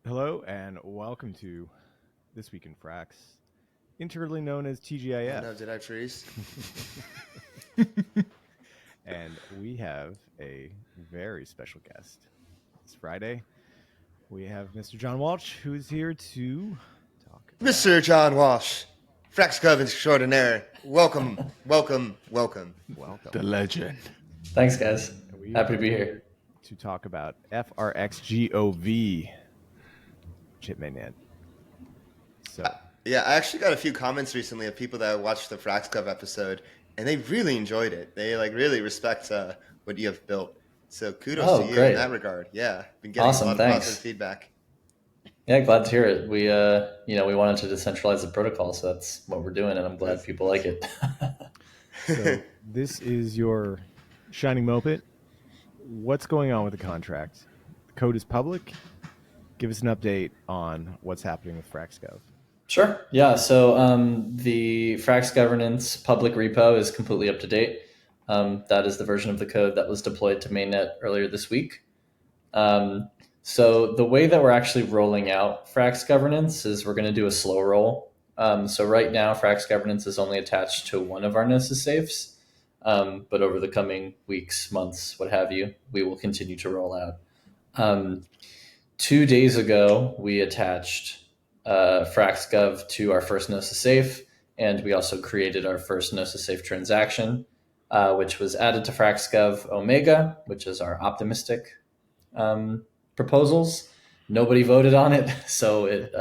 Hello and welcome to This Week in Frax, internally known as TGIF. No, did I freeze? And we have a very special guest. It's Friday. We have Mr. John Walsh, who is here to talk about... Mr. John Walsh, FrxETH extraordinaire. Welcome. The legend. Thanks, guys. Happy to be here. To talk about FrxGOV, chip mainnet. So, Yeah, I actually got a few comments recently of people that watched the FrxETH episode, and they really enjoyed it. They really respect what you have built. So kudos to you in that regard. Yeah, been getting a lot of positive feedback. Yeah, glad to hear it. We we wanted to decentralize the protocol, so that's what we're doing, and I'm glad people like it. So this is your shining moment. What's going on with the contract? The code is public. Give us an update on what's happening with FrxGov. Sure. Yeah. So the Frax governance public repo is completely up to date. That is the version of the code that was deployed to mainnet earlier this week. So the way that we're actually rolling out Frax governance is we're going to do a slow roll. So right now, Frax governance is only attached to one of our Gnosis safes. But over the coming weeks, months, what have you, we will continue to roll out. 2 days ago, we attached FrxGov to our first Gnosis safe, and we also created our first Gnosis safe transaction, which was added to FrxGov Omega, which is our optimistic proposals. Nobody voted on it, so it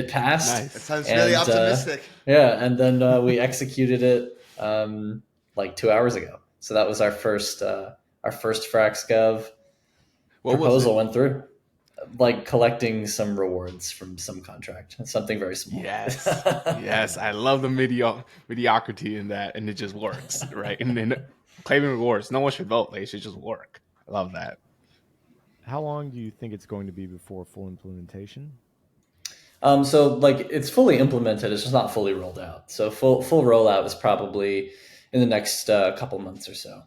passed. Nice. It sounds really optimistic. And then we executed it like 2 hours ago. So that was our first FrxGov proposal went through. Like collecting some rewards from some contract. It's something very small. Yes. Yes. I love the mediocrity in that, and it just works, right? And then claiming rewards. No one should vote. Like, it should just work. I love that. How long do you think it's going to be before full implementation? So like it's fully implemented. It's just not fully rolled out. So full rollout is probably in the next couple months or so.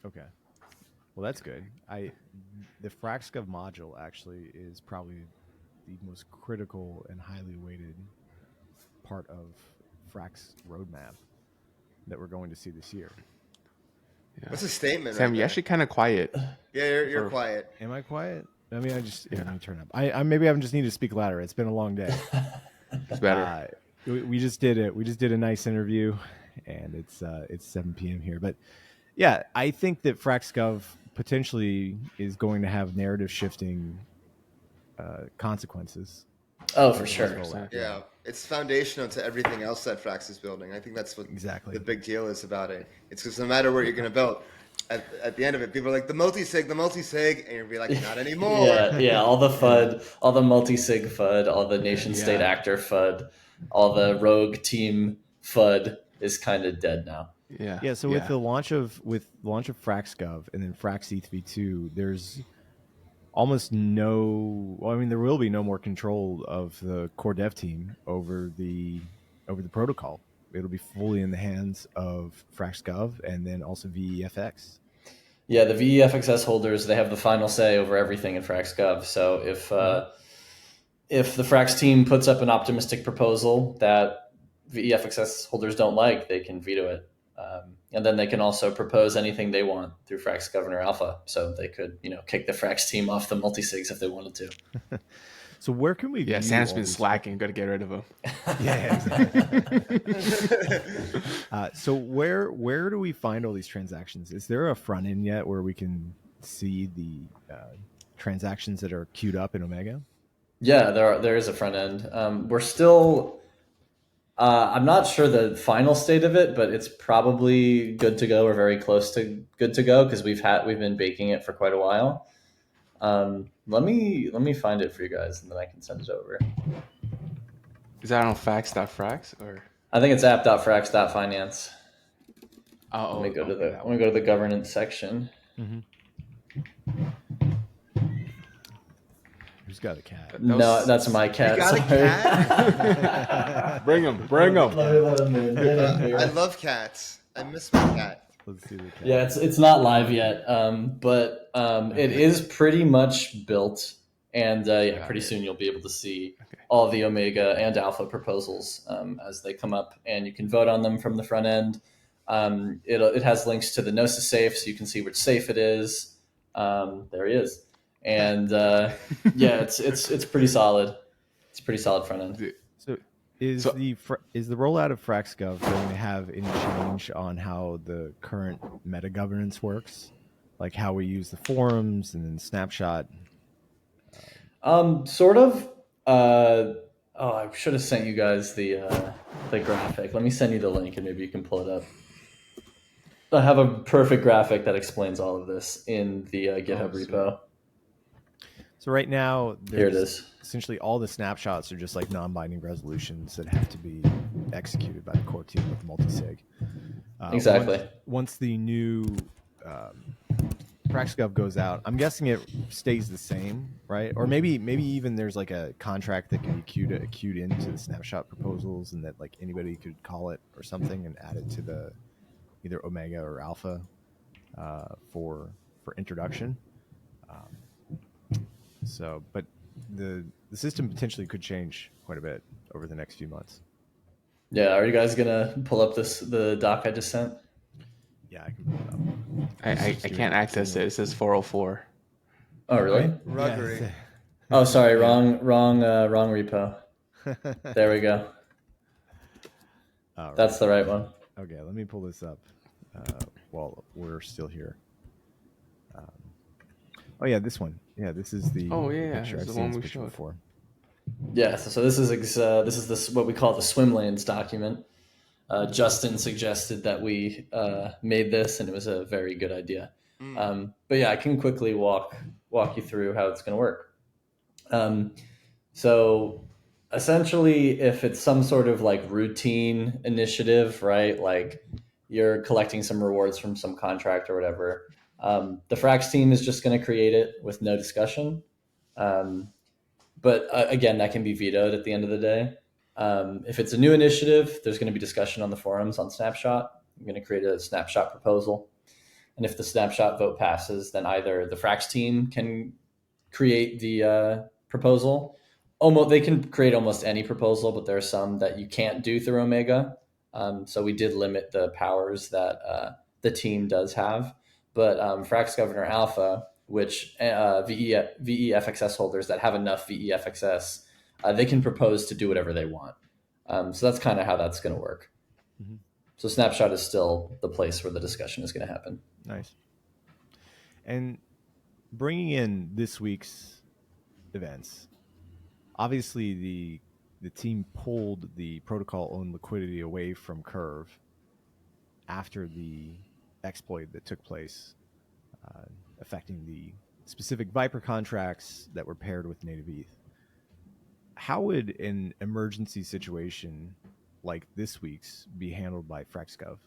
Okay. Well, that's good. The FrxGov module actually is probably the most critical and highly weighted part of Frax roadmap that we're going to see this year. Yeah. What's a statement? Sam, you're actually kind of quiet. Yeah, you're quiet. Am I quiet? I mean, let me turn up. I maybe I just need to speak louder. It's been a long day. It's better. We just did it. We just did a nice interview, and it's 7 p.m. here. But yeah, I think that FrxGov potentially is going to have narrative shifting consequences. Oh, for sure. Yeah, it's foundational to everything else that Frax is building. I think that's what exactly the big deal is about it. It's because no matter where you're going to build, at the end of it, people are like, the multi-sig, and you'll be like, not anymore. Yeah, all the FUD, all the multi-sig FUD, all the nation-state actor FUD, all the rogue team FUD is kind of dead now. Yeah. So with the launch of FrxGov and then FrxETH v2, there's almost no. Well, I mean, there will be no more control of the core dev team over the protocol. It'll be fully in the hands of FrxGov and then also VEFX. Yeah, the VEFXS holders, they have the final say over everything in FrxGov. So if the Frax team puts up an optimistic proposal that VEFXS holders don't like, they can veto it. And then they can also propose anything they want through Frax Governor Alpha. So they could, kick the Frax team off the multi-sigs if they wanted to. So where can we? Yeah, Sam's been slacking. Got to get rid of him. Yeah, exactly. So where do we find all these transactions? Is there a front end yet where we can see the transactions that are queued up in Omega? Yeah, there is a front end. We're still. I'm not sure the final state of it, but it's probably good to go or very close to good to go because we've been baking it for quite a while. Let me find it for you guys and then I can send it over. Is that on fax.frax or? I think it's app.frax.finance. Let me go to the governance section. Mm-hmm. Who's got a cat? No, that's my cat. You got a cat? Bring him. I love cats. I miss my cat. Let's see the cat. Yeah, it's not live yet, but it is pretty much built And pretty soon you'll be able to see all the Omega and Alpha proposals as they come up, and you can vote on them from the front end. It has links to the Gnosis safe, so you can see which safe it is. There he is, and it's pretty solid. It's pretty solid front end. So is the rollout of FrxGov going to have any change on how the current meta governance works, like how we use the forums and then Snapshot? Sort of. I should have sent you guys the graphic. Let me send you the link, and maybe you can pull it up. I have a perfect graphic that explains all of this in the GitHub repo. So right now, here it is. Essentially, all the snapshots are just like non-binding resolutions that have to be executed by the core team with multisig. Exactly. Once the new FrxGov goes out, I'm guessing it stays the same, right? Or maybe even there's like a contract that can be queued into the snapshot proposals, and that like anybody could call it or something and add it to the either Omega or Alpha for introduction. But the system potentially could change quite a bit over the next few months. Yeah, are you guys gonna pull up the doc I just sent? Yeah, I can pull it up. I can't access it. It says 404. Oh, really? Ruggery. Oh, sorry, wrong repo. There we go. That's the right one. Okay, let me pull this up while we're still here. This one. Yeah, this is the picture. I've seen this picture before. Yeah, so this is what we call the swim lanes document. Justin suggested that we made this, and it was a very good idea. But yeah, I can quickly walk you through how it's going to work. So essentially, if it's some sort of like routine initiative, right? Like you're collecting some rewards from some contract or whatever, the Frax team is just going to create it with no discussion. But again, that can be vetoed at the end of the day. If it's a new initiative, there's going to be discussion on the forums on Snapshot. I'm going to create a Snapshot proposal. And if the Snapshot vote passes, then either the Frax team can create the proposal. They can create almost any proposal, but there are some that you can't do through Omega. So we did limit the powers that the team does have. But Frax Governor Alpha, which VE-FXS holders that have enough VE-FXS, they can propose to do whatever they want. So that's kind of how that's going to work. Mm-hmm. So Snapshot is still the place where the discussion is going to happen. Nice. And bringing in this week's events, obviously the team pulled the protocol-owned liquidity away from Curve after the exploit that took place, affecting the specific Viper contracts that were paired with native ETH. How would an emergency situation like this week's be handled by FrxGov?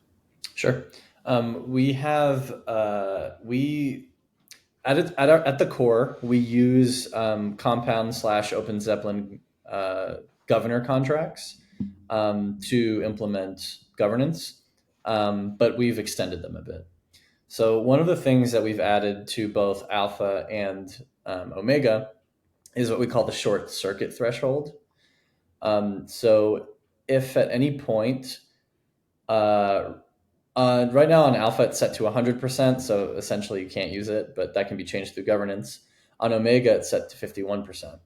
Sure. We have at the core, we use Compound/Open Zeppelin governor contracts to implement governance, but we've extended them a bit. So one of the things that we've added to both Alpha and Omega is what we call the short circuit threshold. So if at any point, right now on Alpha it's set to 100%, so essentially you can't use it, but that can be changed through governance. On Omega it's set to 51%.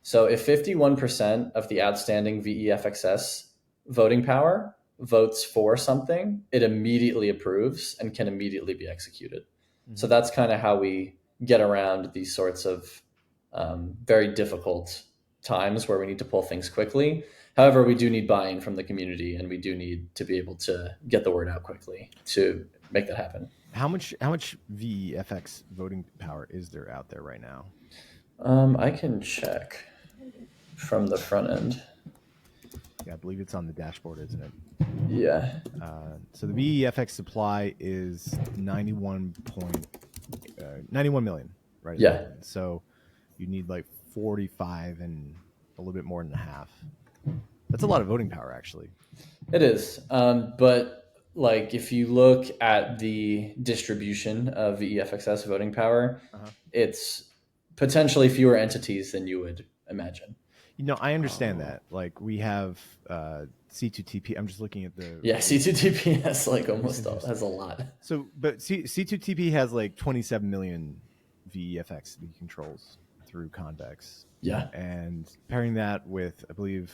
So if 51% of the outstanding VE-FXS voting power votes for something, it immediately approves and can immediately be executed. Mm-hmm. So that's kind of how we get around these sorts of very difficult times where we need to pull things quickly. However, we do need buy-in from the community, and we do need to be able to get the word out quickly to make that happen. How much VE-FX voting power is there out there right now? I can check from the front end. Yeah, I believe it's on the dashboard, isn't it? Yeah. So the VE-FX supply is 91 million, right? Yeah. So you need like 45 and a little bit more than half. That's a lot of voting power, actually. It is. But like if you look at the distribution of VE-FXS voting power, it's potentially fewer entities than you would imagine. I understand that. Like we have C2TP. I'm just looking at the C2TP has like has a lot. So, but C2TP has like 27 million VEFX controls through convex. Yeah, and pairing that with, I believe,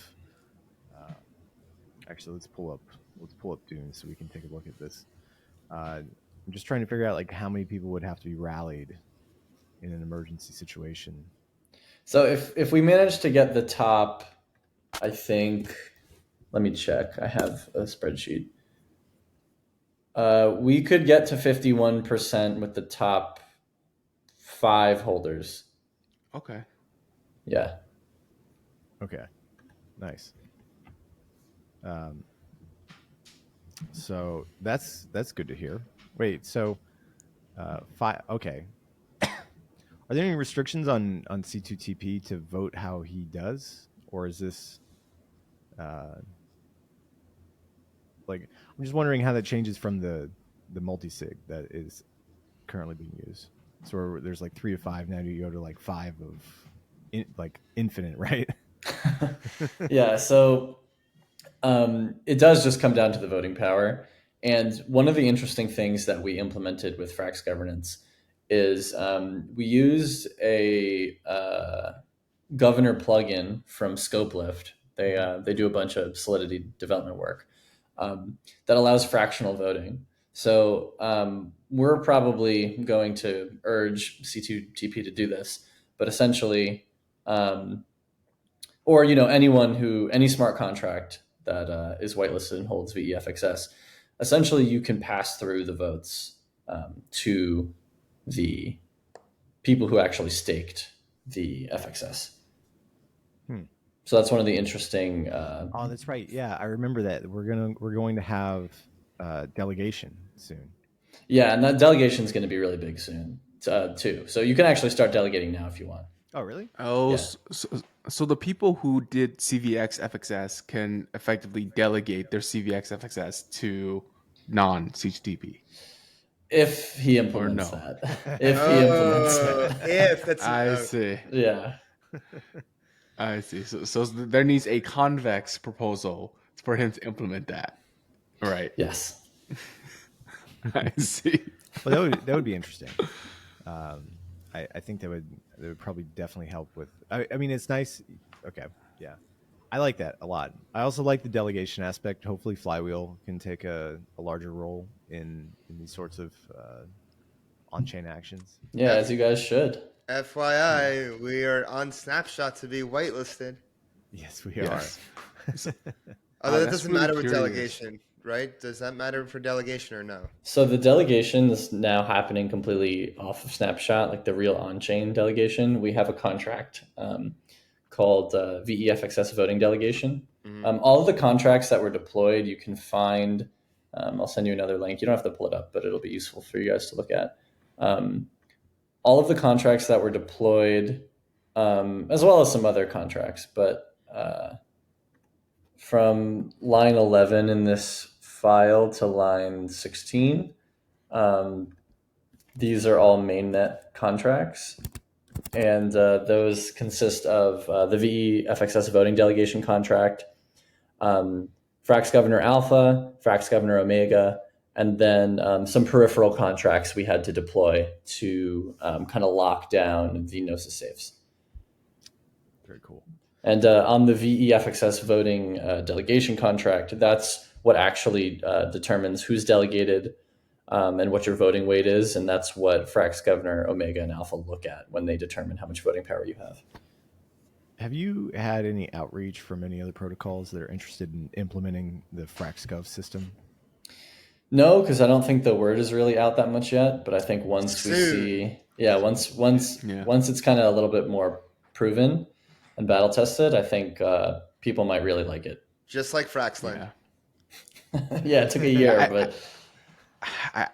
actually, let's pull up Dune so we can take a look at this. I'm just trying to figure out like how many people would have to be rallied in an emergency situation. So if we manage to get the top, I think, let me check. I have a spreadsheet. We could get to 51% with the top 5 holders. Okay. Yeah. Okay. Nice. So that's good to hear. Wait, so 5. Okay. Are there any restrictions on C2TP to vote how he does, or is this like, I'm just wondering how that changes from the multi-sig that is currently being used. So there's like 3 to 5 now. You go to like 5 of like infinite, right? Yeah. So it does just come down to the voting power. And one of the interesting things that we implemented with Frax governance is we used a governor plugin from Scopelift. They do a bunch of Solidity development work that allows fractional voting. So we're probably going to urge C2TP to do this, but essentially, or any smart contract that is whitelisted and holds VEFXS, essentially you can pass through the votes to the people who actually staked the FXS. So that's one of the interesting. Oh, that's right. Yeah, I remember that. We're going to have delegation soon. Yeah, and that delegation is going to be really big soon too. So you can actually start delegating now if you want. Oh, really? Oh, Yeah. So the people who did CVX FXS can effectively delegate their CVX FXS to non-CHTP. If he implements that. If he implements that. If that's I see. Yeah. I see. So there needs a convex proposal for him to implement that. Right. Yes. I see. Well, that would be interesting. I think that would probably definitely help with. I mean, it's nice. Okay, yeah, I like that a lot. I also like the delegation aspect. Hopefully, Flywheel can take a larger role in these sorts of on-chain actions. Yeah, as you guys should. FYI, we are on Snapshot to be whitelisted. Yes, we Yes. are. Although that doesn't really matter with curious. delegation, right? Does that matter for delegation or no? So the delegation is now happening completely off of Snapshot, like the real on-chain delegation. We have a contract called VEFXS voting delegation. Mm-hmm. All of the contracts that were deployed, you can find. I'll send you another link. You don't have to pull it up, but it'll be useful for you guys to look at. All of the contracts that were deployed, as well as some other contracts, but from line 11 in this file to line 16, these are all mainnet contracts. And those consist of the VEFXS voting delegation contract, Frax Governor Alpha, Frax Governor Omega, and then some peripheral contracts we had to deploy to kind of lock down the Gnosis safes. Very cool. And on the VEFXS voting delegation contract, that's what actually determines who's delegated and what your voting weight is. And that's what Frax Governor Omega and Alpha look at when they determine how much voting power you have. Have you had any outreach from any other protocols that are interested in implementing the FrxGov system? No, because I don't think the word is really out that much yet. But I think once we see, once it's kind of a little bit more proven and battle tested, I think people might really like it. Just like Fraxland. Yeah. Yeah, it took a year, but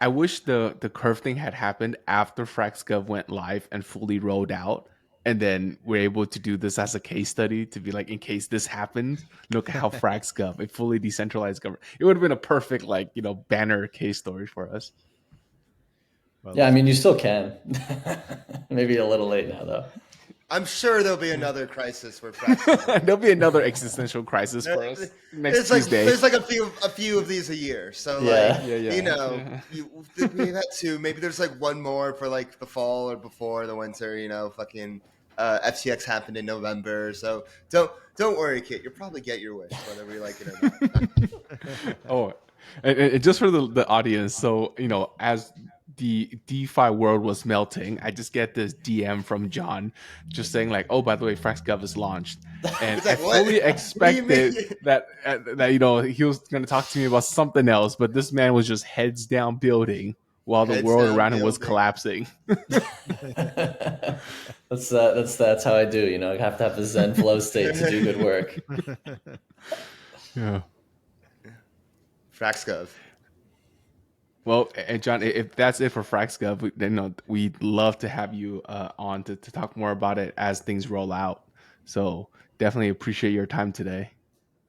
I wish the curve thing had happened after FrxGov went live and fully rolled out, and then we're able to do this as a case study to be like, in case this happens, look at how FrxGov, a fully decentralized government. It would have been a perfect banner case story for us. Well, yeah, I mean, you still can. Maybe a little late now, though. I'm sure there'll be another crisis where Frax. There'll be another existential crisis for us next Tuesday. There's like a few of these a year. So Yeah. we've had two. Maybe there's like one more for like the fall or before the winter. Fucking FTX happened in November. So don't worry, Kit. You'll probably get your wish whether we like it or not. Oh, and just for the audience, so as the DeFi world was melting, I just get this DM from John just saying like, "Oh, by the way, FrxGov is launched," and like, I fully expected that he was going to talk to me about something else, but this man was just heads down building while the world around him was collapsing. That's how I do. I have to have the Zen flow state to do good work. Yeah. FrxGov. Well, and John, if that's it for FrxGov, then we'd love to have you on to talk more about it as things roll out. So definitely appreciate your time today.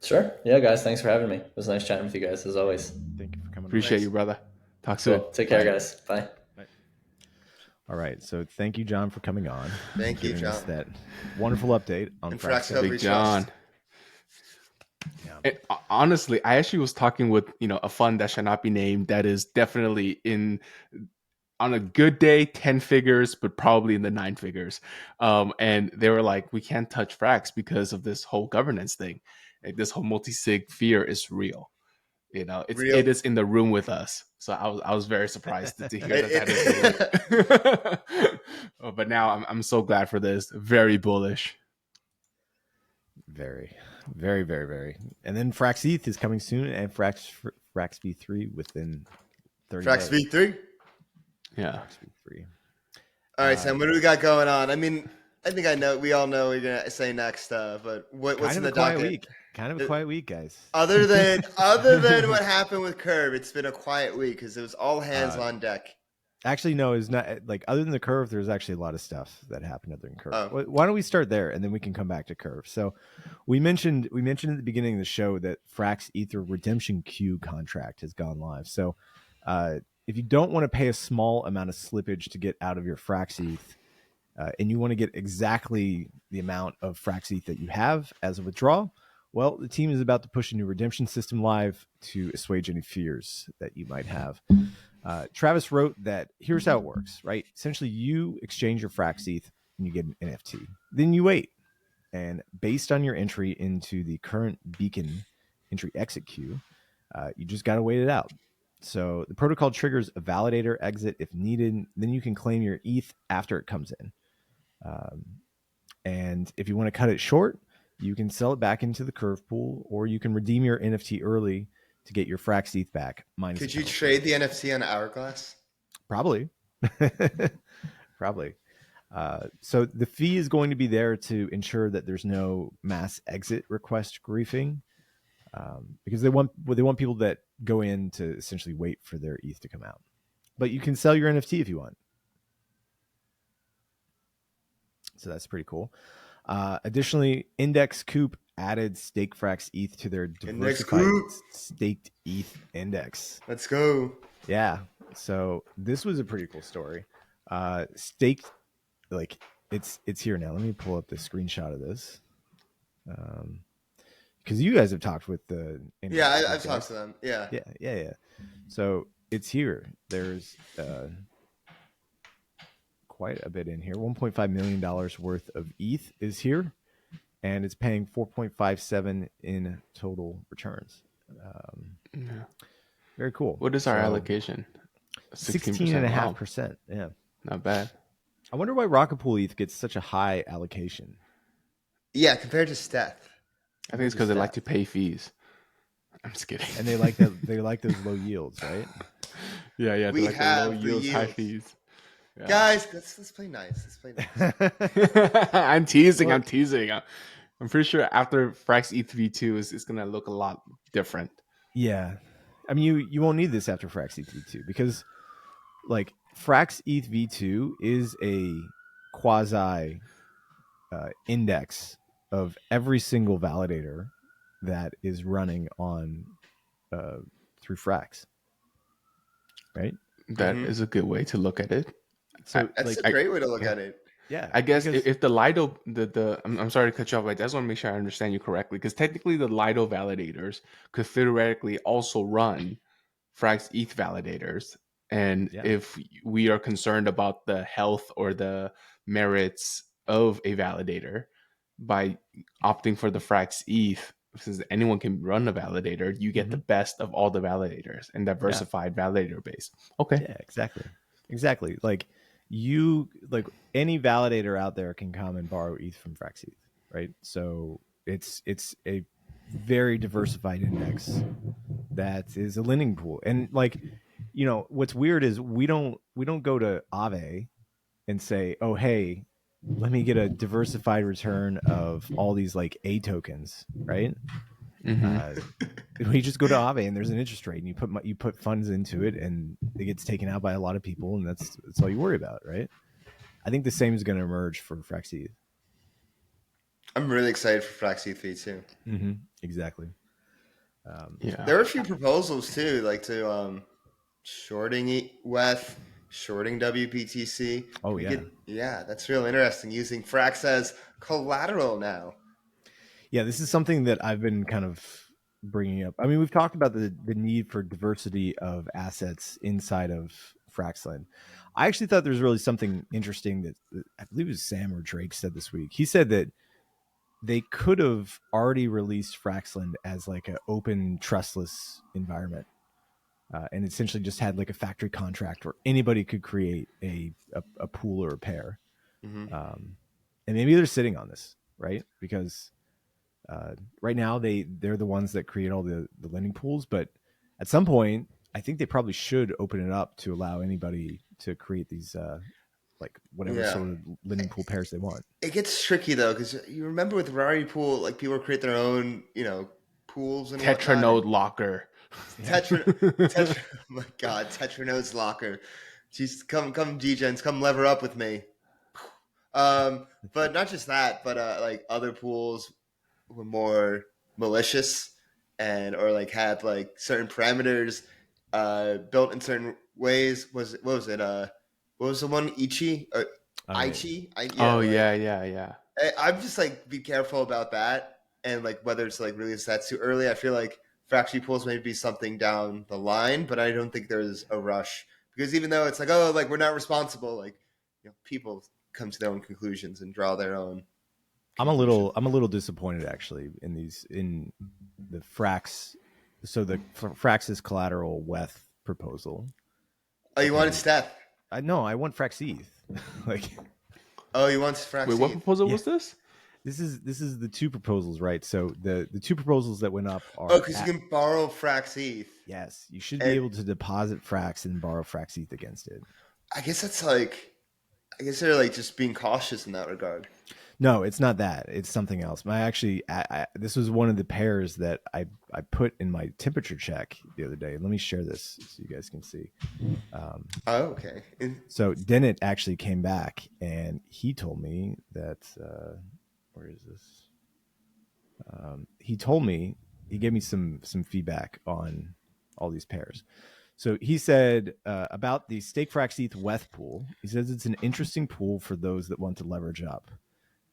Sure. Yeah, guys. Thanks for having me. It was nice chatting with you guys as always. Thank you for coming. Appreciate you, brother. Talk soon. Take care, guys. Bye. All right. So thank you, John, for coming on. Thank you, John. Us that wonderful update on FrxGov. Big John. Yeah. Honestly, I actually was talking with a fund that shall not be named that is definitely on a good day 10 figures, but probably in the 9 figures. And they were like, we can't touch Frax because of this whole governance thing. Like, this whole multi-sig fear is real. It is in the room with us. So I was very surprised to hear that is real. But now I'm so glad for this. Very bullish. Very, very, very, very. And then FrxETH is coming soon, and Frax V3 within 30 Frax days. V3? Yeah. Frax V3. All right, Sam, what do we got going on? I mean, I think we all know what you're going to say next, but what's in the docket? Kind of a quiet week, guys. Other than what happened with Curve, it's been a quiet week because it was all hands on deck. Actually, no, it's not. Like, other than the Curve, there's actually a lot of stuff that happened other than Curve. Oh. Why don't we start there, and then we can come back to Curve. So we mentioned at the beginning of the show that FrxETH redemption queue contract has gone live. So if you don't want to pay a small amount of slippage to get out of your FrxETH, and you want to get exactly the amount of FrxETH that you have as a withdrawal, well, the team is about to push a new redemption system live to assuage any fears that you might have. Travis wrote that here's how it works, right? Essentially, you exchange your FrxETH and you get an NFT. Then you wait. And based on your entry into the current Beacon entry exit queue, you just got to wait it out. So the protocol triggers a validator exit if needed. Then you can claim your ETH after it comes in. And if you want to cut it short, you can sell it back into the Curve pool, or you can redeem your NFT early to get your FrxETH back. Could you trade the NFT on Hourglass? Probably. Probably. So the fee is going to be there to ensure that there's no mass exit request griefing, because they want people that go in to essentially wait for their ETH to come out. But you can sell your NFT if you want. So that's pretty cool. Additionally, Index Coop added Stake FrxETH to their diversified staked ETH index. Let's go. Yeah. So this was a pretty cool story. Staked, like, it's here now. Let me pull up the screenshot of this. Because you guys have talked with the I've talked to them. Yeah. So it's here. There's quite a bit in here. $1.5 million worth of ETH is here, and it's paying 4.57 in total returns. Very cool. What is our allocation? 16.5%. Yeah, not bad. I wonder why Rocket Pool ETH gets such a high allocation. Yeah, compared to Steth. I think it's because they like to pay fees. I'm just kidding. And they like that. They like those low yields, right? Yeah. We like have low yields, high fees. Yeah. Guys, let's play nice. Let's play nice. I'm teasing. I'm pretty sure after FrxETH V2 it's gonna look a lot different. Yeah, I mean you won't need this after FrxETH V2 because like FrxETH V2 is a quasi index of every single validator that is running on through Frax, right? That is a good way to look at it. So that's a great way to look at it. Yeah, I guess if the Lido, I'm sorry to cut you off, but I just want to make sure I understand you correctly, because technically the Lido validators could theoretically also run FrxETH validators, and if we are concerned about the health or the merits of a validator, by opting for the FrxETH, since anyone can run a validator, you get the best of all the validators and diversified validator base. Okay. Yeah, exactly. Like any validator out there can come and borrow ETH from FrxETH, right? So it's a very diversified index that is a lending pool. And what's weird is we don't go to Aave and say, oh hey, let me get a diversified return of all these like A tokens, right? We just go to Aave and there's an interest rate, and you put funds into it, and it gets taken out by a lot of people, and that's all you worry about, right? I think the same is going to emerge for FrxETH. I'm really excited for FrxETH V2. Exactly. There are a few proposals too, like to shorting WETH, shorting WPTC. Oh yeah, yeah, that's real interesting. Using Frax as collateral now. Yeah, this is something that I've been kind of bringing up. I mean, we've talked about the need for diversity of assets inside of Fraxland. I actually thought there was really something interesting that I believe it was Sam or Drake said this week. He said that they could have already released Fraxland as like an open, trustless environment, and essentially just had like a factory contract where anybody could create a pool or a pair. And maybe they're sitting on this, right? Because right now they're the ones that create all the lending pools, but at some point I think they probably should open it up to allow anybody to create these like whatever sort of lending pool pairs they want. It gets tricky though, because you remember with Rari Pool, like people create their own pools and Tetranode locker. Oh my god, Tetranode's locker. Jeez, come G-Gens, come lever up with me. But not just that, but like other pools were more malicious or like had like certain parameters built in certain ways. What was it? What was the one? Ichi or Aichi? Yeah. I'm just like be careful about that, and like whether it's like release that too early. I feel like fracture pools may be something down the line, but I don't think there's a rush, because even though it's like, oh, like we're not responsible, like people come to their own conclusions and draw their own. I'm a little disappointed actually in the Frax. So the Frax's collateral WETH proposal. Oh, you wanted Steph? I want FrxETH. Like, oh, you want FrxETH? Wait, what proposal was this? This is the two proposals, right? So the two proposals that went up are because you can borrow FrxETH. Yes, you should be able to deposit Frax and borrow FrxETH against it. I guess they're like just being cautious in that regard. No, it's not that. It's something else. This was one of the pairs that I put in my temperature check the other day. Let me share this so you guys can see. Okay. So Dennett actually came back and he told me that where is this? He gave me some feedback on all these pairs. So he said about the Stake FrxETH WETH pool, he says it's an interesting pool for those that want to leverage up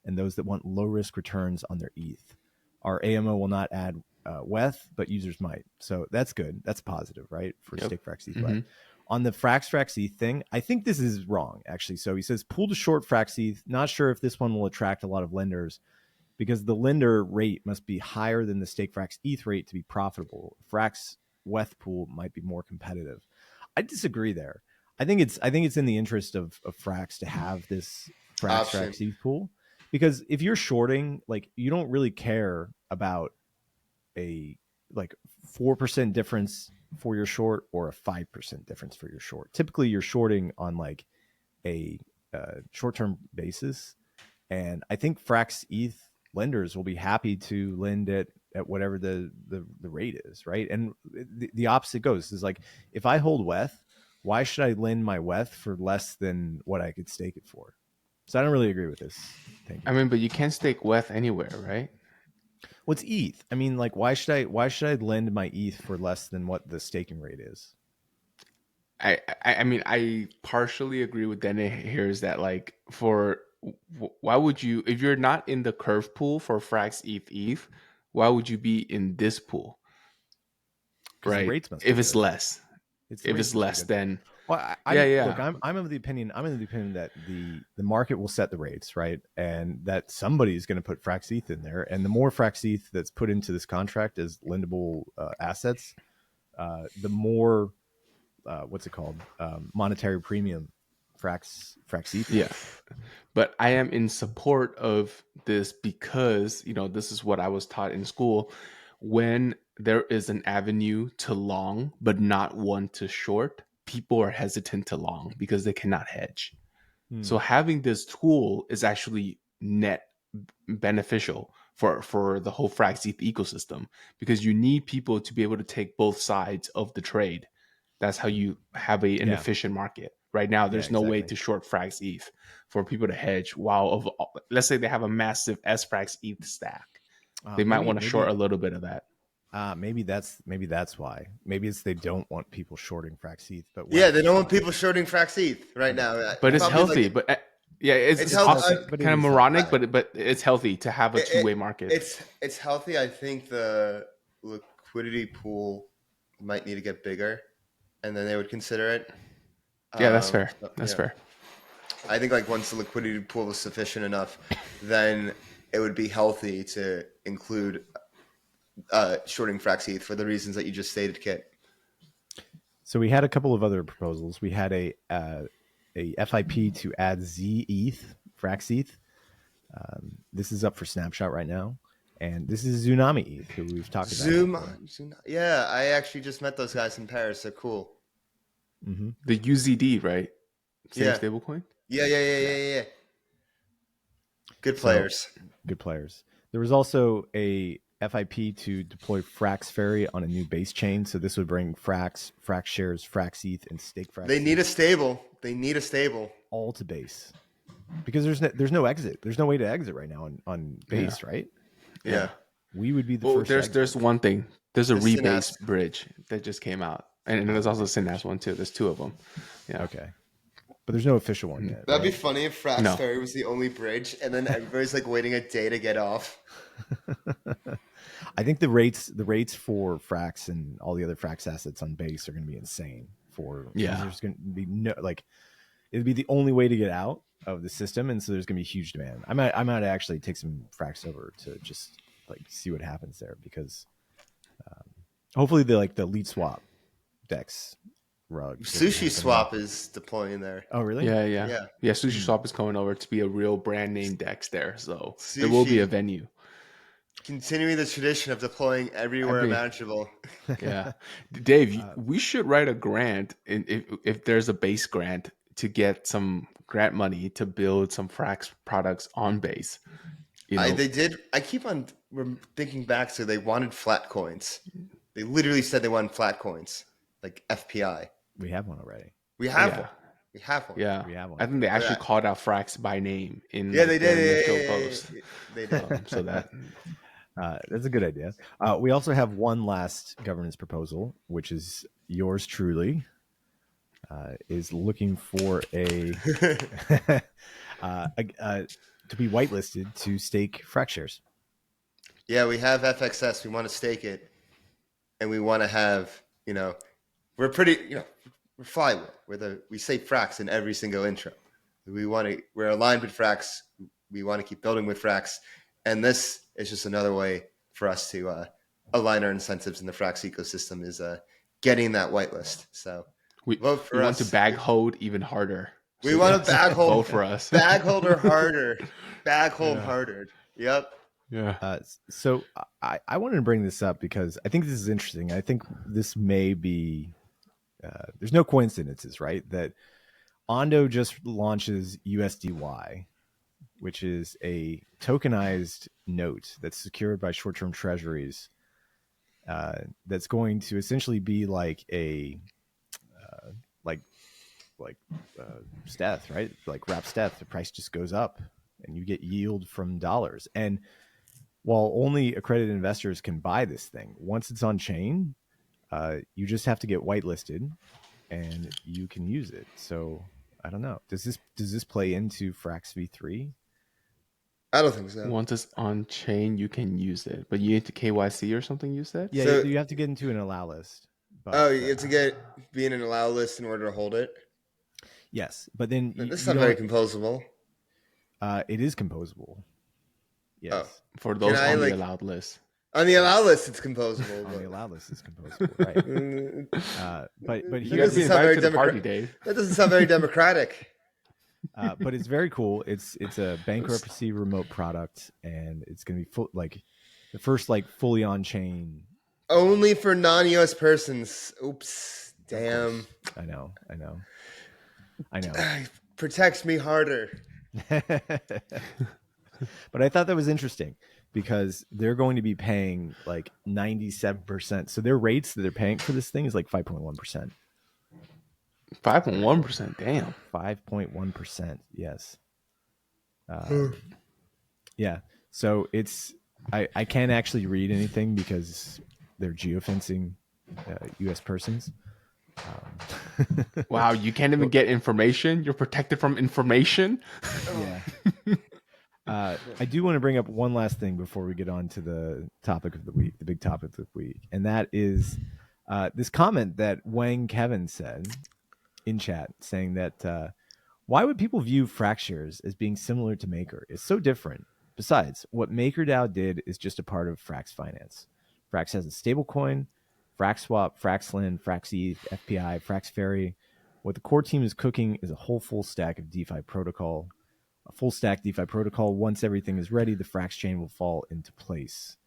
and those that want low risk returns on their ETH. Our AMO will not add WETH, but users might. So that's good. That's positive, right? For Stake FrxETH WETH. On the FrxETH thing, I think this is wrong, actually. So he says pool to short FrxETH. Not sure if this one will attract a lot of lenders because the lender rate must be higher than the Stake FrxETH rate to be profitable. Frax WETH pool might be more competitive. I disagree there. I think it's in the interest of Frax to have this FrxETH pool, because if you're shorting, like, you don't really care about a like 4% difference for your short or a 5% difference for your short. Typically you're shorting on like a short-term basis, and I think FrxETH lenders will be happy to lend at whatever the rate is, right? And the opposite goes is like, if I hold WETH, why should I lend my WETH for less than what I could stake it for? So I don't really agree with this. I mean, but you can't stake WETH anywhere, right? What's ETH? I mean, like, why should I lend my ETH for less than what the staking rate is? I mean, I partially agree with Dene here. Is that like why would you, if you're not in the curve pool for FrxETH, why would you be in this pool? Because the Right? rates must be If it's good. less, if it's less, then well, look, I'm of the opinion. I'm of the opinion that the market will set the rates, right, and that somebody's going to put FrxETH in there, and the more FrxETH that's put into this contract as lendable assets, the more what's it called, monetary premium FrxETH. Yeah, but I am in support of this because this is what I was taught in school. When there is an avenue to long but not one to short, people are hesitant to long because they cannot hedge. So having this tool is actually net beneficial for the whole FrxETH ecosystem, because you need people to be able to take both sides of the trade. That's how you have an efficient market. Right now, there's no way to short FrxETH for people to hedge. While let's say they have a massive sFrxETH stack, they might want to short a little bit of that. Maybe that's why. Maybe it's they don't want people shorting FrxETH, but yeah, they don't want people shorting FrxETH right now. But it's healthy. But yeah, it's kind of moronic, but it's healthy to have a two-way market. It's healthy. I think the liquidity pool might need to get bigger, and then they would consider it. Yeah, that's fair. That's fair. I think like once the liquidity pool is sufficient enough, then it would be healthy to include shorting FrxETH for the reasons that you just stated, Kit. So we had a couple of other proposals. We had a FIP to add ZETH, FrxETH. This is up for snapshot right now. And this is Tsunami ETH, who we've talked about. Yeah, I actually just met those guys in Paris. They're cool. Mm-hmm. The UZD, right? Same stablecoin? Yeah. Good players. Good players. There was also a FIP to deploy Frax Ferry on a new base chain. So this would bring Frax shares, FrxETH, and stake Frax. They need a stable. All to base. Because there's no exit. There's no way to exit right now on base, right? Yeah. We would be the first. There's one thing. There's a rebase bridge that just came out. And there's also a Synapse one too. There's two of them. Yeah. Okay. But there's no official one yet. That'd be funny if Frax Ferry was the only bridge, and then everybody's like waiting a day to get off. I think the rates for Frax and all the other Frax assets on base are going to be insane. There's going to be it'd be the only way to get out of the system, and so there's going to be huge demand. I might actually take some Frax over to just see what happens there, because hopefully the lead swap DEX rug. Sushi Swap is deploying there. Oh, really? Yeah. Sushi Swap is coming over to be a real brand name DEX there, so there will be a venue. Continuing the tradition of deploying everywhere imaginable. Yeah, Dave, we should write a grant, if there's a base grant, to get some grant money to build some Frax products on base. They did. I keep on thinking back to they wanted flat coins. They literally said they wanted flat coins, like FPI. We have one already. We have one. Yeah, we have one. I think they actually called out Frax by name in they did. initial post. They did. So that's a good idea. We also have one last governance proposal, which is yours truly. Is looking for to be whitelisted to stake Frax shares. Yeah, we have FXS. We want to stake it, and we want to have we're pretty we're Flywheel. We say Frax in every single intro. We're aligned with Frax. We want to keep building with Frax, and this is just another way for us to align our incentives in the Frax ecosystem, is getting that whitelist. So. We want to bag hold even harder. We want to bag hold. Vote for us. Bag holder harder. Bag hold harder. Yep. Yeah. So I wanted to bring this up because I think this is interesting. I think this may be, there's no coincidences, right? That Ondo just launches USDY, which is a tokenized note that's secured by short-term treasuries. That's going to essentially be like a STETH, right? Like wrap STETH, the price just goes up and you get yield from dollars. And while only accredited investors can buy this thing, once it's on chain, you just have to get whitelisted, and you can use it. So I don't know. Does this play into Frax v3? I don't think so. Once it's on chain, you can use it, but you need to KYC or something. You said? Yeah, So- you have to get into an allow list. But, you have to be in an allow list in order to hold it. Yes, but then This is not very composable. It is composable. Yes. Oh. For those on the allowed list. On the allow list, it's composable. On the allow list, it's composable, right? But You got to be invited to the party, Dave. That doesn't sound very democratic. But it's very cool. It's a bankruptcy remote product, and it's going to be the first fully on chain. Only for non-US persons. Oops. Damn. I know. Protects me harder. But I thought that was interesting because they're going to be paying 97%. So their rates that they're paying for this thing is 5.1%. 5.1%. Damn. 5.1%. Yes. Yeah. So I can't actually read anything because they're geofencing U.S. persons. Wow, you can't even get information. You're protected from information. Yeah. I do want to bring up one last thing before we get on to the topic of the week, the big topic of the week, and that is this comment that Wang Kevin said in chat, saying that why would people view Fraxshares as being similar to Maker? It's so different. Besides, what MakerDAO did is just a part of Frax Finance. Frax has a stablecoin, FrxSwap, FrxLend, FrxETH, FPI, FraxFerry. What the core team is cooking is a whole full stack of DeFi protocol. A full stack DeFi protocol. Once everything is ready, the Frax chain will fall into place.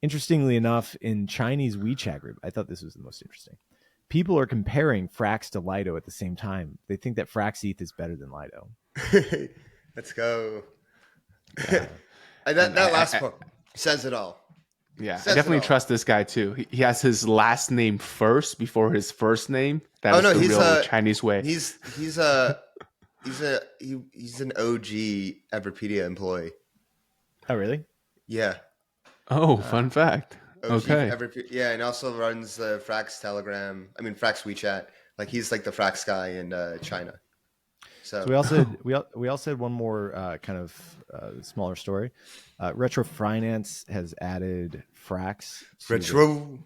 Interestingly enough, in Chinese WeChat group, I thought this was the most interesting. People are comparing Frax to Lido at the same time. They think that FrxETH is better than Lido. Let's go. That last part says it all. Yeah, I definitely trust this guy too. He has his last name first before his first name. That is the real Chinese way. He's an OG Everpedia employee. Oh, really? Yeah. Oh, fun fact. OG okay. Yeah, and also runs the Frax Telegram. I mean, Frax WeChat. He's the Frax guy in China. So we also had one more kind of smaller story. Retro Finance has added Frax to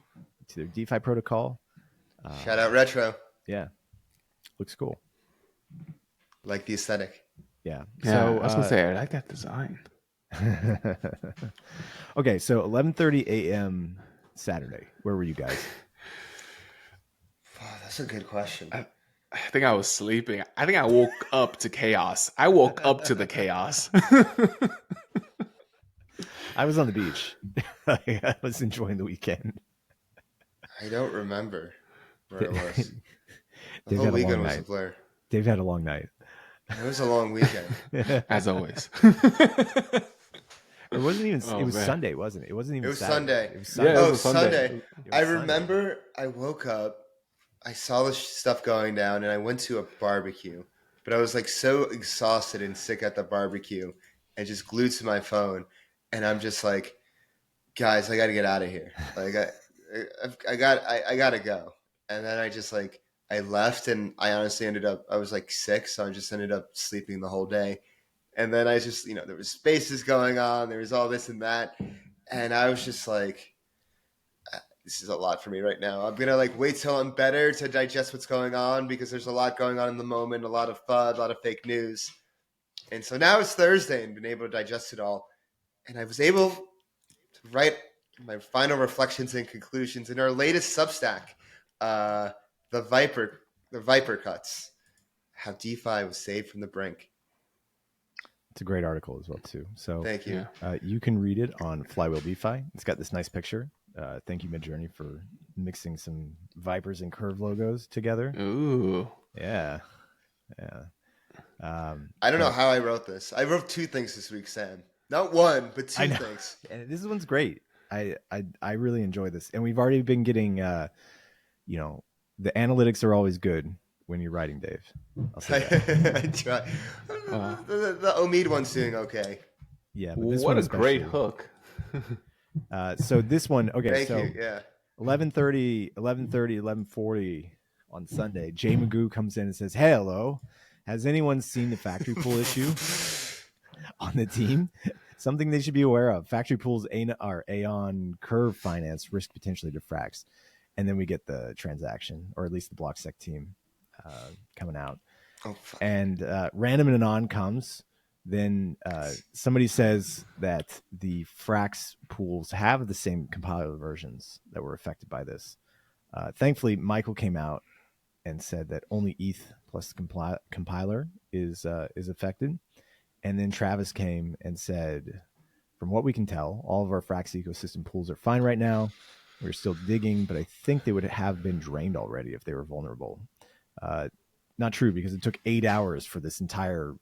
their DeFi protocol. Shout out Retro. Yeah, looks cool. Like the aesthetic. Yeah. So I was gonna say I like that design. Okay, so 11:30 a.m. Saturday. Where were you guys? Oh, that's a good question. I think I was sleeping. I think I woke up to chaos. I woke up to the chaos. I was on the beach. I was enjoying the weekend. I don't remember where it was. The whole weekend was a blur. Dave had a long night. It was a long weekend. As always. It wasn't even. It was Sunday, wasn't it? It wasn't even. It was Saturday. Sunday. It was Sunday. Yeah, it was Sunday. I remember I woke up, I saw the stuff going down, and I went to a barbecue. But I was so exhausted and sick at the barbecue, and just glued to my phone. And I'm just like, guys, I got to get out of here. I got to go. And then I just I left, and I honestly I was sick, so I just ended up sleeping the whole day. And then I just, there was spaces going on, there was all this and that, and I was just this is a lot for me right now. I'm gonna wait till I'm better to digest what's going on, because there's a lot going on in the moment, a lot of FUD, a lot of fake news. And so now it's Thursday and been able to digest it all. And I was able to write my final reflections and conclusions in our latest Substack, the Viper Cuts, how DeFi was saved from the brink. It's a great article as well too. So thank you. You can read it on Flywheel DeFi. It's got this nice picture. Thank you, Midjourney, for mixing some Vipers and Curve logos together. Ooh, yeah. I don't know how I wrote this. I wrote 2 things this week, Sam. Not 1, but 2 things. And this one's great. I really enjoy this, and we've already been getting. The analytics are always good when you're writing, Dave. I'll say that. I try. The Omid one's doing okay. Yeah, but this what one a great hook. So this one, okay. Thank you. Yeah. 11:30, 11:40. on Sunday. Jay Magoo comes in and says, "Hey, hello. Has anyone seen the factory pool issue on the team? Something they should be aware of. Factory pools are Aeon Curve finance risk potentially to Frax." And then we get the transaction, or at least the BlockSec team coming out. Oh, and Random and Anon comes. Then somebody says that the Frax pools have the same compiler versions that were affected by this. Thankfully, Michael came out and said that only ETH plus the compiler is affected. And then Travis came and said, from what we can tell, all of our Frax ecosystem pools are fine right now. We're still digging, but I think they would have been drained already if they were vulnerable. Not true, because it took 8 hours for this entire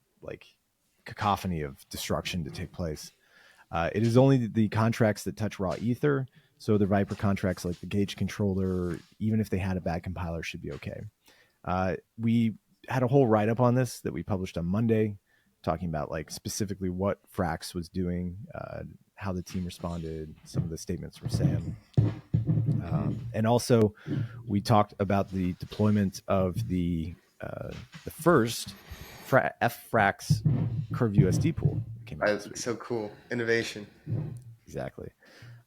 cacophony of destruction to take place. It is only the contracts that touch raw ether. So the Viper contracts like the Gauge controller, even if they had a bad compiler, should be okay. We had a whole write-up on this that we published on Monday, talking about specifically what Frax was doing, how the team responded, some of the statements from Sam. And also we talked about the deployment of the first FRax Curve USD pool that came out this week. So cool. Innovation. Exactly.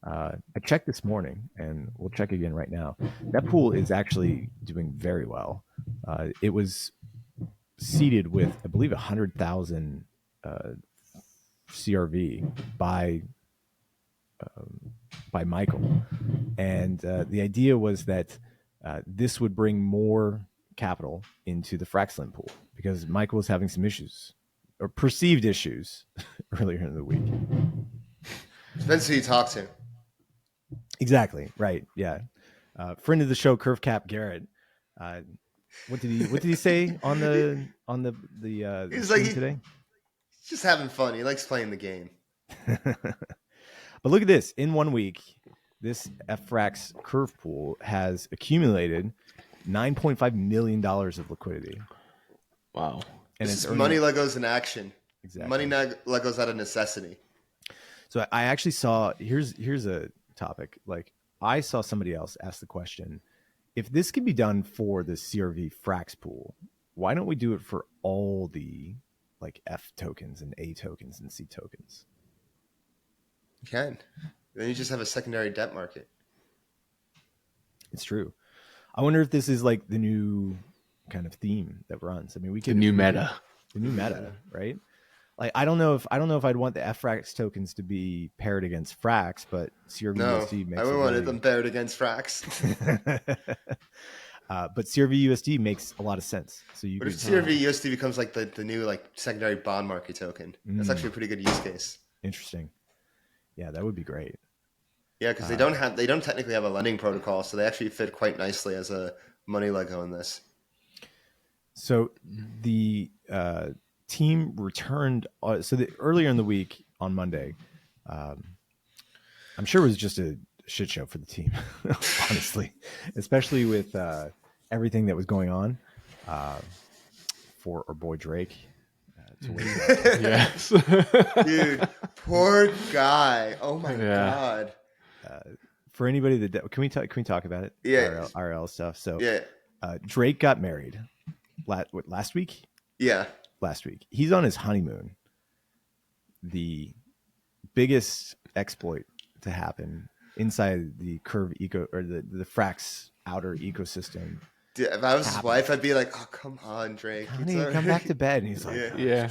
I checked this morning, and we'll check again right now. That pool is actually doing very well. It was seeded with, I believe, 100,000 CRV by Michael. And the idea was that this would bring more capital into the Fraxland pool, because Michael was having some issues, or perceived issues, earlier in the week. Depends who you talk to. Exactly. Right. Yeah. Friend of the show, Curve Cap Garrett. What did he say on the He's like today? He's just having fun. He likes playing the game. But look at this. In 1 week, this FRax Curve pool has accumulated $9.5 million of liquidity. Wow. And it's money Legos in action. Exactly. Money Legos out of necessity. So I actually saw, here's a topic. I saw somebody else ask the question, if this could be done for the CRV Frax pool, why don't we do it for all the F tokens and A tokens and C tokens? You can. Then you just have a secondary debt market. It's true. I wonder if this is the new kind of theme that runs. I mean, the new meta, right? I don't know if I'd want the FRax tokens to be paired against Frax, but CRV-USD makes. I would want them paired against Frax. But CRV-USD makes a lot of sense. So if CRV-USD becomes the new secondary bond market token, that's actually a pretty good use case. Interesting. Yeah, that would be great. Yeah, because they don't technically have a lending protocol, so they actually fit quite nicely as a money Lego in this. So the team returned. Earlier in the week on Monday, I'm sure it was just a shit show for the team, honestly, especially with everything that was going on for our boy Drake. Yes, dude, poor guy. Oh my god. For anybody that can we talk about it? Yeah, RL stuff. So yeah, Drake got married last week. Yeah, last week. He's on his honeymoon. The biggest exploit to happen inside the Curve eco, or the Frax outer ecosystem. Dude, if I was his wife, I'd be like, "Oh, come on, Drake, honey, come back to bed." And he's like, "Yeah."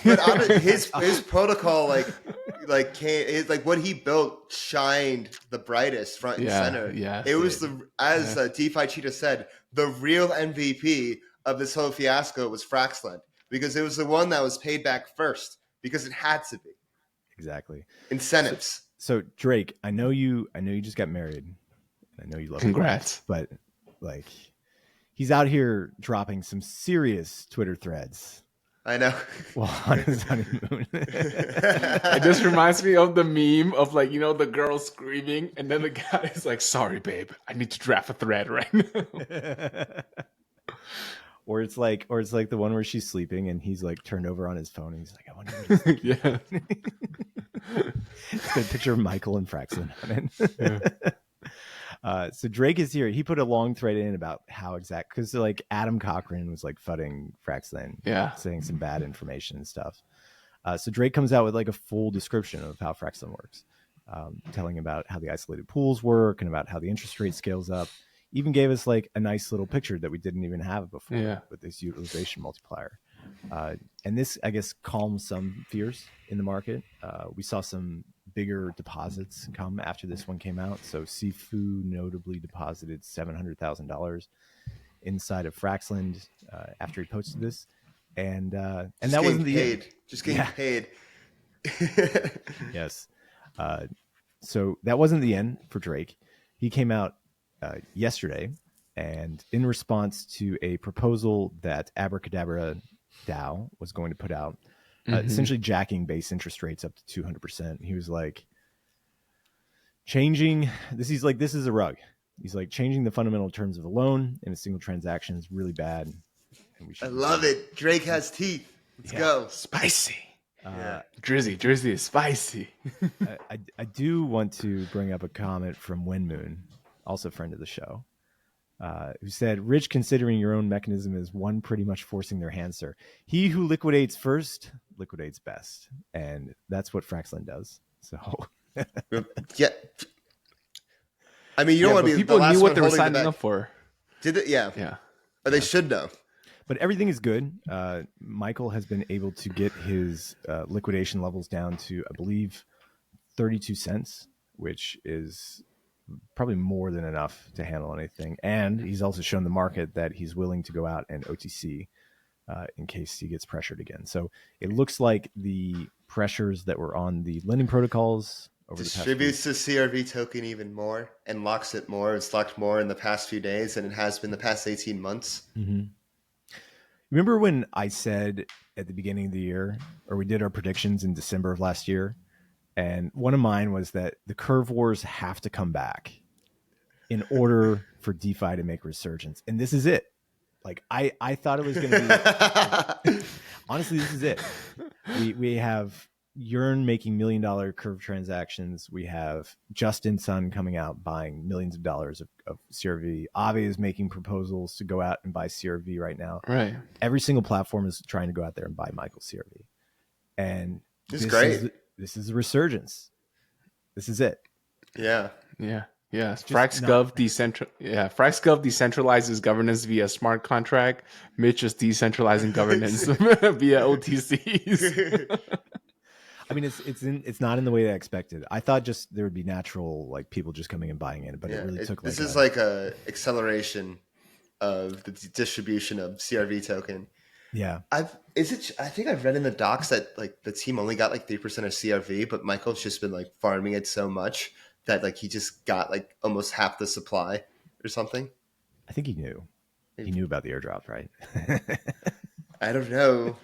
But his protocol, what he built, shined the brightest front and center. Yeah, it was as DeFi Cheetah said, the real MVP of this whole fiasco was Fraxland, because it was the one that was paid back first, because it had to be. Exactly. Incentives. So Drake, I know you just got married. I know you love Congrats. But he's out here dropping some serious Twitter threads. I know. Well, on his honeymoon. It just reminds me of the meme of the girl screaming, and then the guy is like, "Sorry, babe, I need to draft a thread right now." Or it's like the one where she's sleeping and he's turned over on his phone and he's like, "I wonder what he's yeah. It's got a picture of Michael and Fraxland on it. So Drake is here. He put a long thread in about how exact, because like Adam Cochran was like fudding FrxETH, saying some bad information and stuff. So Drake comes out with like a full description of how FrxETH works, telling about how the isolated pools work and about how the interest rate scales up. Even gave us like a nice little picture that we didn't even have before with this utilization multiplier. And this, I guess, calms some fears in the market. We saw some bigger deposits come after this one came out. So Sifu notably deposited $700,000 inside of Fraxland after he posted this. And that wasn't the end. Just getting paid. Yes. So that wasn't the end for Drake. He came out yesterday, and in response to a proposal that Abracadabra DAO was going to put out, essentially jacking base interest rates up to 200%. He was like, this is a rug. He's like, changing the fundamental terms of a loan in a single transaction is really bad. And I love it. Drake has teeth. Let's go. Spicy. Drizzy is spicy. I do want to bring up a comment from Winmoon, also a friend of the show, who said, Rich, considering your own mechanism is one pretty much forcing their hand, sir. He who liquidates first liquidates best. And that's what Fraxland does. So yeah. I mean, you don't want to be people the last knew what they were one holding signing up for. Did it? Yeah. Yeah. Or they should know. But everything is good. Michael has been able to get his liquidation levels down to, I believe, 32 cents, which is probably more than enough to handle anything. And he's also shown the market that he's willing to go out and OTC in case he gets pressured again. So it looks like the pressures that were on the lending protocols over distributes the CRV token even more and locks it more. It's locked more in the past few days than it has been the past 18 months. Mm-hmm. Remember when I said at the beginning of the year, or we did our predictions in December of last year, and one of mine was that the curve wars have to come back in order for DeFi to make a resurgence. And this is it. Like I thought it was going to be, honestly, this is it. We have Yearn making $1 million curve transactions. We have Justin Sun coming out buying millions of dollars of CRV. Aave is making proposals to go out and buy CRV right now. Right. Every single platform is trying to go out there and buy Michael CRV. And this is great. This is a resurgence. This is it. Yeah. FrxGov decentralizes governance via smart contract. Mitch is decentralizing governance via OTCs. I mean, it's not in the way that I expected. I thought just there would be natural, like, people just coming and buying it, but it really took. This is like a acceleration of the distribution of CRV token. Yeah, I think I've read in the docs that like the team only got like 3% of CRV, but Michael's just been like farming it so much that like he just got like almost half the supply or something. I think he knew. He knew about the airdrops, right? I don't know.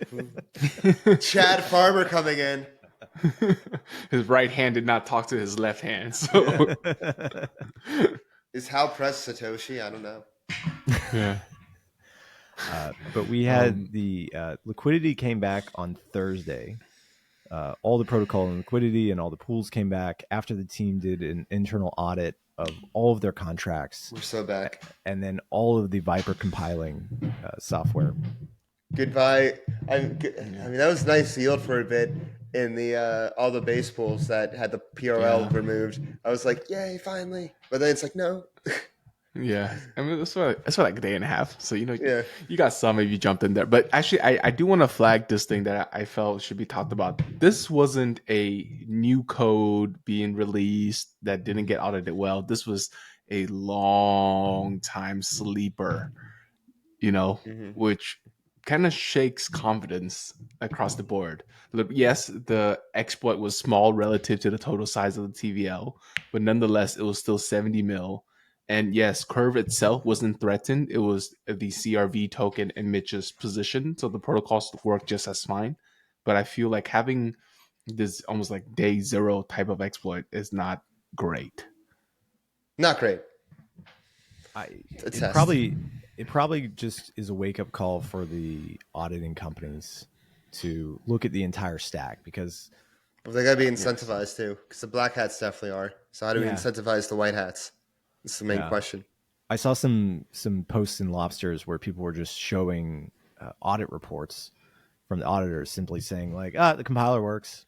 Chad Farmer coming in. His right hand did not talk to his left hand. So is how pressed Satoshi? I don't know. Yeah. But we had the liquidity came back on Thursday. All the protocol and liquidity and all the pools came back after the team did an internal audit of all of their contracts. We're so back. And then all of the Viper compiling software. Goodbye. I mean, that was nice yield for a bit in the all the base pools that had the PRL removed. I was like, yay, finally. But then it's like, no. Yeah, I mean that's for like a day and a half. So you got some if you jumped in there. But actually, I do want to flag this thing that I felt should be talked about. This wasn't a new code being released that didn't get audited well. This was a long time sleeper, which kind of shakes confidence across the board. Look, yes, the exploit was small relative to the total size of the TVL, but nonetheless, it was still 70 mil. And yes, Curve itself wasn't threatened. It was the CRV token in Mitch's position. So the protocols work just as fine. But I feel like having this almost like day zero type of exploit is not great. Not great. It probably just is a wake-up call for the auditing companies to look at the entire stack, because they got to be incentivized too, because the black hats definitely are. So how do we incentivize the white hats? That's the main question. I saw some posts in Lobsters where people were just showing audit reports from the auditors, simply saying like, the compiler works,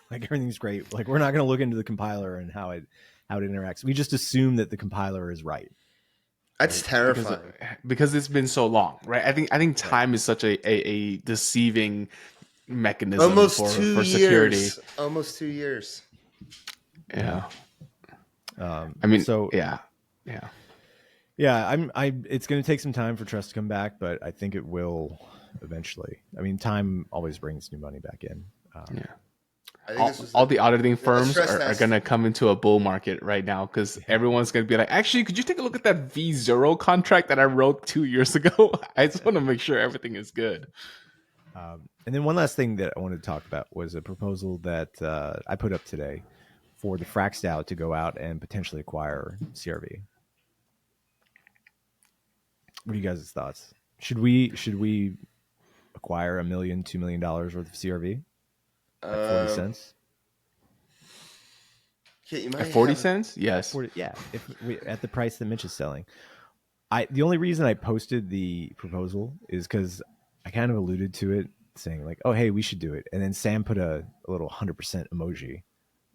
like everything's great. Like we're not going to look into the compiler and how it interacts. We just assume that the compiler is right. That's terrifying because it's been so long, right? I think time is such a deceiving mechanism for security. Almost 2 years. Yeah. I mean, so yeah. It's going to take some time for trust to come back, but I think it will eventually. I mean, time always brings new money back in. All the auditing firms are going to come into a bull market right now because everyone's going to be like, actually, could you take a look at that V0 contract that I wrote 2 years ago? I just want to make sure everything is good. And then one last thing that I wanted to talk about was a proposal that I put up today for the Frax DAO to go out and potentially acquire CRV. What are you guys' thoughts? Should we acquire $1 million, $2 million worth of CRV at 40 cents? At 40 cents? Yes. 40, yeah. At the price that Mitch is selling. The only reason I posted the proposal is because I kind of alluded to it, saying like, "Oh, hey, we should do it," and then Sam put a little 100% emoji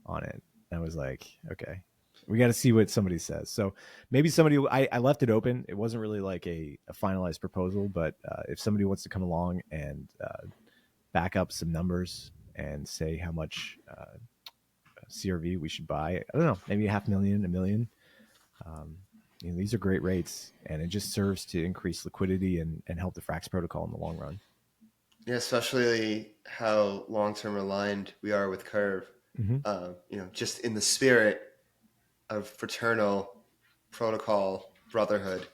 on it. And I was like, "Okay, we got to see what somebody says." So maybe somebody. I left it open. It wasn't really like a finalized proposal, but if somebody wants to come along and back up some numbers and say how much CRV we should buy, I don't know, maybe $500,000, $1 million. These are great rates, and it just serves to increase liquidity and help the Frax protocol in the long run. Yeah, especially how long-term aligned we are with Curve. Mm-hmm. Just in the spirit of fraternal protocol brotherhood,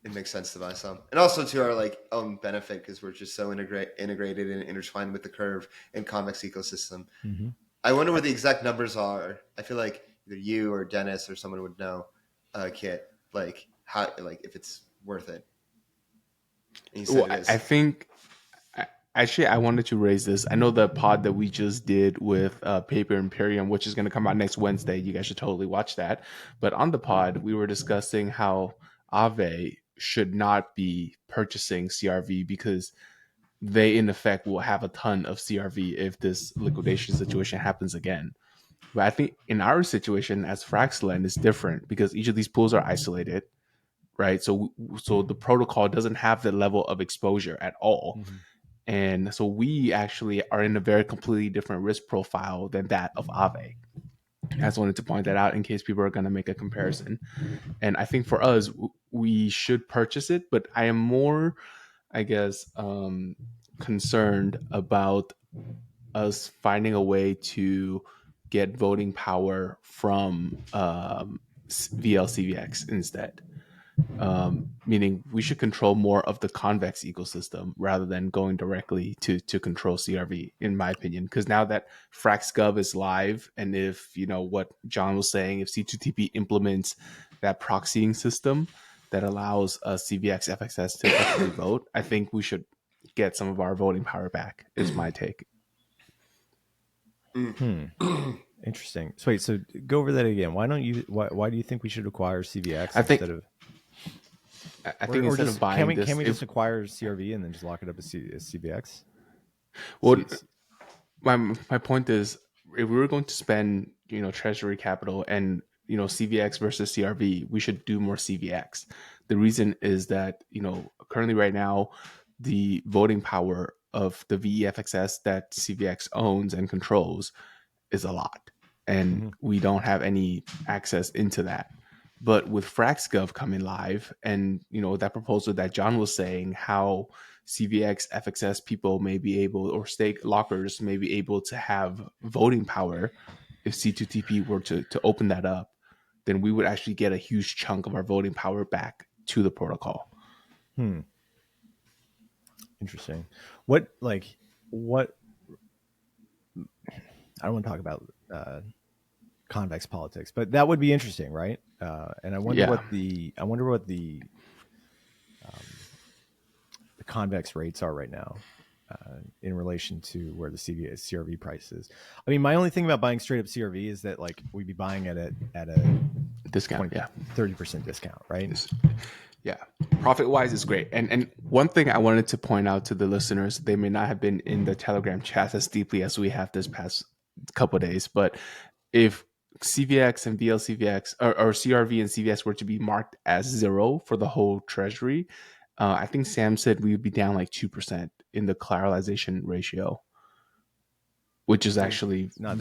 it makes sense to buy some, and also to our own benefit because we're just so integrated and intertwined with the Curve and Convex ecosystem. Mm-hmm. I wonder what the exact numbers are. I feel like either you or Dennis or someone would know. Kit, how, if it's worth it. Well, I think actually I wanted to raise this. I know the pod that we just did with Paper Imperium, which is going to come out next Wednesday. You guys should totally watch that. But on the pod, we were discussing how Aave should not be purchasing CRV because they, in effect, will have a ton of CRV if this liquidation situation happens again. But I think in our situation as FrxLend is different because each of these pools are isolated, right? So the protocol doesn't have the level of exposure at all. Mm-hmm. And so we actually are in a very completely different risk profile than that of Aave. I just wanted to point that out in case people are going to make a comparison. And I think for us, we should purchase it, but I am more, I guess, concerned about us finding a way to get voting power from VLCVX instead. Meaning we should control more of the convex ecosystem rather than going directly to control CRV, in my opinion. Because now that FrxGov is live, and if what John was saying, if C2TP implements that proxying system that allows CVX FXS to effectively vote, I think we should get some of our voting power back. Is my take. Interesting. So wait, so go over that again. Why do you think we should acquire CVX instead of? I think instead of buying this, can we just acquire CRV and then just lock it up as CVX? Well, my point is, if we were going to spend treasury capital and CVX versus CRV, we should do more CVX. The reason is that currently right now the voting power of the VEFXS that CVX owns and controls is a lot, and we don't have any access into that. But with FrxGov coming live, and that proposal that John was saying, how CVX FXS people may be able, or stake lockers may be able to have voting power, if C2TP were to open that up, then we would actually get a huge chunk of our voting power back to the protocol. Interesting. What I don't want to talk about convex politics, but that would be interesting, right? And I wonder what the convex rates are right now in relation to where the CRV price is. I mean, my only thing about buying straight up CRV is that we'd be buying at a discount, 30% discount, right? Yeah, profit-wise is great. And one thing I wanted to point out to the listeners, they may not have been in the Telegram chat as deeply as we have this past couple of days, but if CVX and VLCVX or CRV and CVX were to be marked as 0 for the whole treasury, I think Sam said we would be down like 2% in the collateralization ratio, which is actually not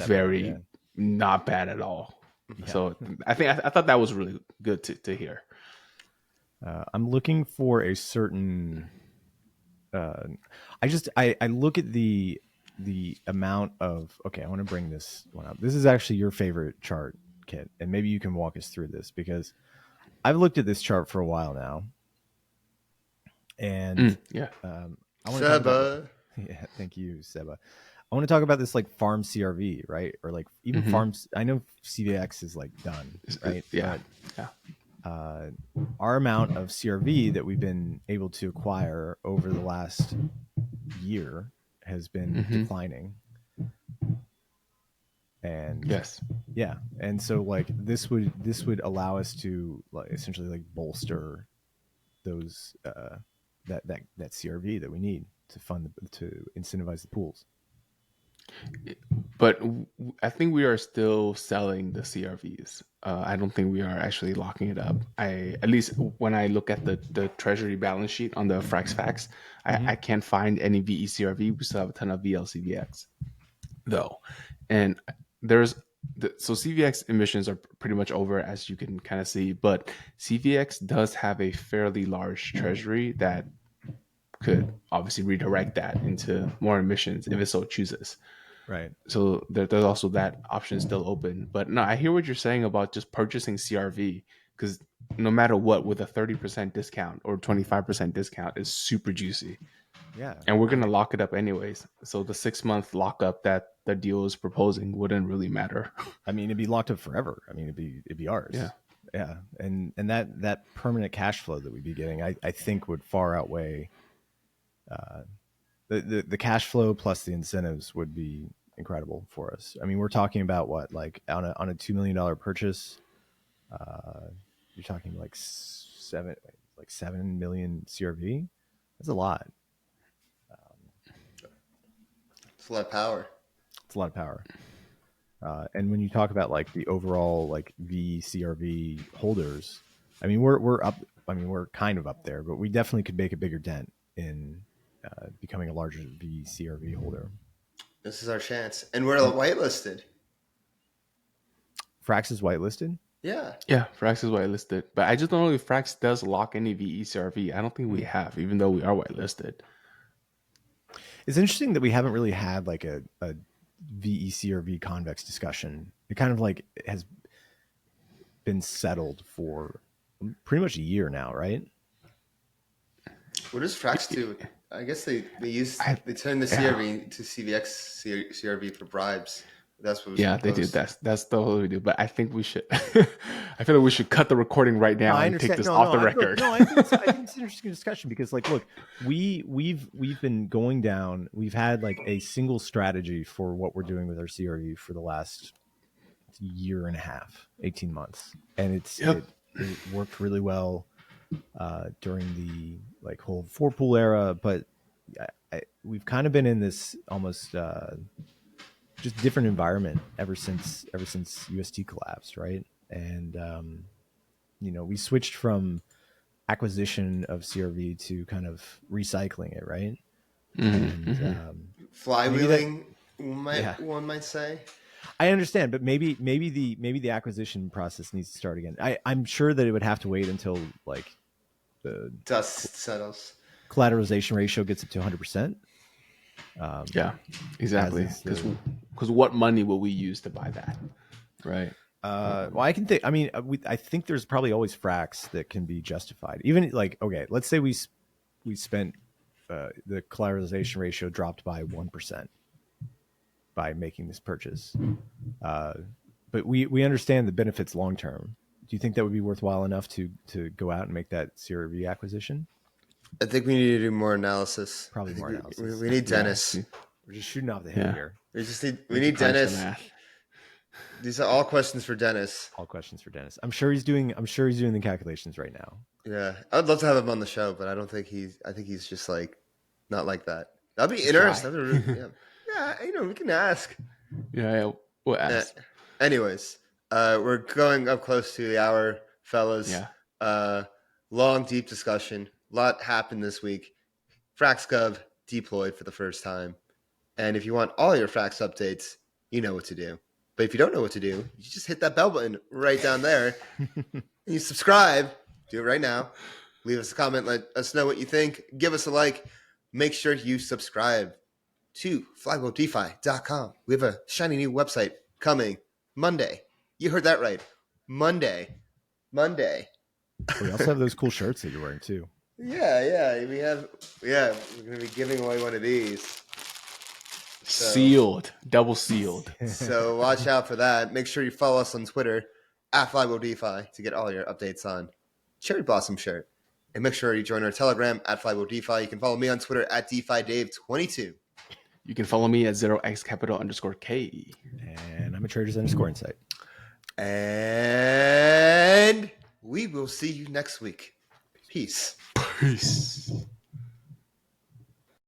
bad at all. Yeah. So I thought that was really good to hear. I'm looking for a certain. I look at the amount of. Okay, I want to bring this one up. This is actually your favorite chart, Kit, and maybe you can walk us through this because I've looked at this chart for a while now, and I want to talk about. Yeah, thank you, Seba. I want to talk about this like farm CRV, right? Or like even farms. I know CVX is like done, right? Yeah. But, our amount of CRV that we've been able to acquire over the last year has been declining. And and so like this would allow us to like essentially like bolster those that CRV that we need to to incentivize the pools. But I think we are still selling the CRVs. I don't think we are actually locking it up. At least when I look at the treasury balance sheet on the FrxFacts, I can't find any VECRV. We still have a ton of VLCVX though. And so CVX emissions are pretty much over, as you can kind of see, but CVX does have a fairly large treasury that could obviously redirect that into more emissions if it so chooses. Right. So there's also that option still open. But no, I hear what you're saying about just purchasing CRV, because no matter what, with a 30% discount or 25% discount is super juicy. Yeah. And we're going to lock it up anyways. So the 6-month lockup that the deal is proposing wouldn't really matter. I mean, it'd be locked up forever. I mean, it'd be ours. Yeah. Yeah. And that permanent cash flow that we'd be getting, I think would far outweigh the cash flow plus the incentives would be incredible for us. I mean, we're talking about what, like on a $2 million purchase, you're talking like 7 million CRV. That's a lot. It's a lot of power. It's a lot of power. And when you talk about like the overall like VCRV holders, I mean, we're up. I mean, we're kind of up there, but we definitely could make a bigger dent in becoming a larger VCRV holder. This is our chance, and we're whitelisted. Frax is whitelisted. Yeah, Frax is whitelisted, but I just don't know if Frax does lock any VECRV. I don't think we have, even though we are whitelisted. It's interesting that we haven't really had like a VECRV convex discussion. It kind of like has been settled for pretty much a year now, right? What does Frax do? I guess they turn the CRV to CVX CRV for bribes. That's what. They do. That's the whole we do. But I think we should. I feel like we should cut the recording right now and take this off the record. I think it's an interesting discussion because, like, look, we've been going down. We've had like a single strategy for what we're doing with our CRV for the last year and a half, 18 months, and it worked really well during the like whole 4-pool era. But we've kind of been in this almost. Just different environment ever since UST collapsed, right? And we switched from acquisition of CRV to kind of recycling it, right? Flywheeling, one might say. I understand, but maybe the acquisition process needs to start again. I'm sure that it would have to wait until like the dust settles, collateralization ratio gets up to 100%. Exactly. Because what money will we use to buy that, right? Well, I can think. I mean, I think there's probably always Frax that can be justified. Even like, okay, let's say we spent the collateralization ratio dropped by 1% by making this purchase, but we understand the benefits long term. Do you think that would be worthwhile enough to go out and make that CRV acquisition? I think we need to do more analysis. Probably more analysis. We need Dennis. We're just shooting off the hip here. We need Dennis. These are all questions for Dennis. All questions for Dennis. I'm sure he's doing the calculations right now. Yeah, I'd love to have him on the show, but I don't think I think he's just like not like that. That'd be interesting. We can ask. Yeah, we'll ask. Anyways, we're going up close to the hour, fellas. Yeah. Long, deep discussion. A lot happened this week. FrxGov deployed for the first time. And if you want all your Frax updates, you know what to do. But if you don't know what to do, you just hit that bell button right down there. And you subscribe. Do it right now. Leave us a comment. Let us know what you think. Give us a like. Make sure you subscribe to flywheeldefi.com. We have a shiny new website coming Monday. You heard that right. Monday. We also have those cool shirts that you're wearing too. Yeah. We're gonna be giving away one of these. Sealed. Double sealed. So watch out for that. Make sure you follow us on Twitter at FlywheelDeFi to get all your updates on Cherry Blossom shirt. And make sure you join our Telegram at FlywheelDeFi. You can follow me on Twitter at DeFiDave22. You can follow me at 0xcapital_K. And I'm a Traders_Insight. And we will see you next week. Peace. Peace.